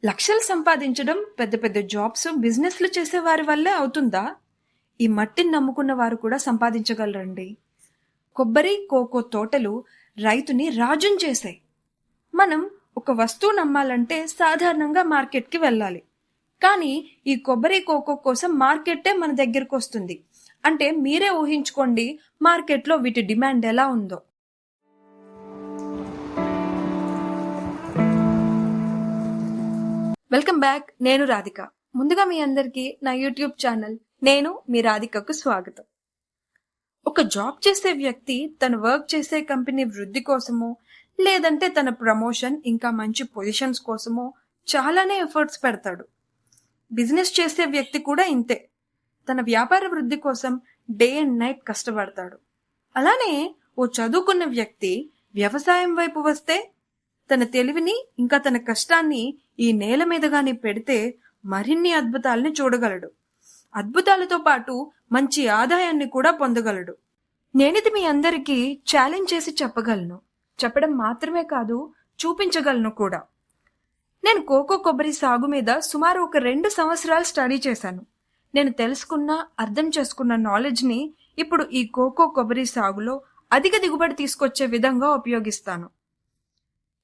లక్షలు సంపాదించడం పెద్ద పెద్ద జాబ్స్, బిజినెస్లు చేసే వారి వల్లే అవుతుందా? ఈ మట్టిని నమ్ముకున్న వారు కూడా సంపాదించగలరండి. కొబ్బరి, కోకో తోటలు రైతుని రాజుని చేశాయి. మనం ఒక వస్తువు నమ్మాలంటే సాధారణంగా మార్కెట్కి వెళ్ళాలి. కానీ ఈ కొబ్బరి, కోకో కోసం మార్కెట్టే మన దగ్గరకు వస్తుంది. అంటే మీరే ఊహించుకోండి మార్కెట్లో వీటి డిమాండ్ ఎలా ఉందో. Welcome back. నేను రాధిక. ముందుగా మీ అందరికీ నా యూట్యూబ్ ఛానల్ నేను మీ రాధికకు స్వాగతం. ఒక జాబ్ చేసే వ్యక్తి తన వర్క్ చేసే కంపెనీ వృద్ధి కోసమో, లేదంటే తన ప్రమోషన్ ఇంకా మంచి పొజిషన్స్ కోసమో చాలానే ఎఫర్ట్స్ పెడతాడు. బిజినెస్ చేసే వ్యక్తి కూడా ఇంతే. తన వ్యాపార వృద్ధి కోసం డే అండ్ నైట్ కష్టపడతాడు. అలానే ఓ చదువుకున్న వ్యక్తి వ్యవసాయం వైపు వస్తే తన తెలివిని ఇంకా తన కష్టాన్ని ఈ నేల మీద గాని పెడితే మరిన్ని అద్భుతాలని చూడగలడు. అద్భుతాలతో పాటు మంచి ఆదాయాన్ని కూడా పొందగలడు. నేనిది మీ అందరికీ ఛాలెంజ్ చేసి చెప్పగలను. చెప్పడం మాత్రమే కాదు, చూపించగలను కూడా. నేను కోకో, కొబ్బరి సాగు మీద సుమారు ఒక 2 సంవత్సరాలు స్టడీ చేశాను. నేను తెలుసుకున్న, అర్థం చేసుకున్న నాలెడ్జ్ని ఇప్పుడు ఈ కోకో, కొబ్బరి సాగులో అధిక దిగుబడి తీసుకొచ్చే విధంగా ఉపయోగిస్తాను.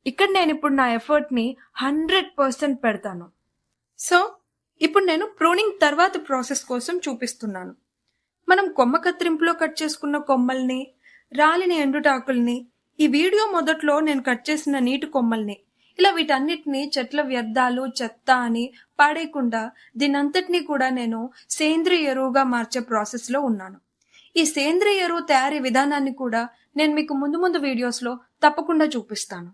ఇక్కడ నేను ఇప్పుడు నా ఎఫర్ట్ని 100% పెడతాను. సో ఇప్పుడు నేను ప్రూనింగ్ తర్వాత ప్రాసెస్ కోసం చూపిస్తున్నాను. మనం కొమ్మ కత్తిరింపులో కట్ చేసుకున్న కొమ్మల్ని, రాలిన ఎండుటాకుల్ని, ఈ వీడియో మొదట్లో నేను కట్ చేసిన నీటి కొమ్మల్ని, ఇలా వీటన్నిటిని చెట్ల వ్యర్థాలు, చెత్త అని పాడేయకుండా దీనంతటినీ కూడా నేను సేంద్రియ ఎరువుగా మార్చే ప్రాసెస్లో ఉన్నాను. ఈ సేంద్రియ ఎరువు తయారీ విధానాన్ని కూడా నేను మీకు ముందు ముందు వీడియోస్లో తప్పకుండా చూపిస్తాను.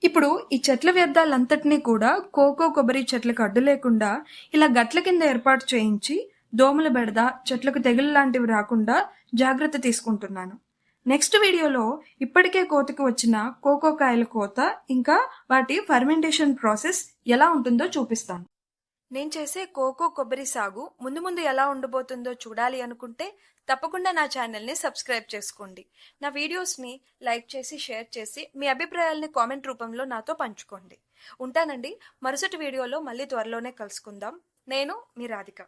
ఇప్పుడు ఈ చెట్ల వ్యర్థాలంతటినీ కూడా కోకో, కొబ్బరి చెట్లకు అడ్డు లేకుండా ఇలా గట్ల కింద ఏర్పాటు చేయించి దోమల బెడద, చెట్లకు తెగులు లాంటివి రాకుండా జాగ్రత్త తీసుకుంటున్నాను. నెక్స్ట్ వీడియోలో ఇప్పటికే కోతకు వచ్చిన కోకో కాయల కోత ఇంకా వాటి ఫర్మెంటేషన్ ప్రాసెస్ ఎలా ఉంటుందో చూపిస్తాను. నేను చేసే కోకో, కొబ్బరి సాగు ముందు ముందు ఎలా ఉండబోతుందో చూడాలి అనుకుంటే తప్పకుండా నా ఛానల్ని సబ్స్క్రైబ్ చేసుకోండి. నా వీడియోస్ని లైక్ చేసి, షేర్ చేసి మీ అభిప్రాయాల్ని కామెంట్ రూపంలో నాతో పంచుకోండి. ఉంటానండి. మరుసటి వీడియోలో మళ్ళీ త్వరలోనే కలుసుకుందాం. నేను మీ రాధిక.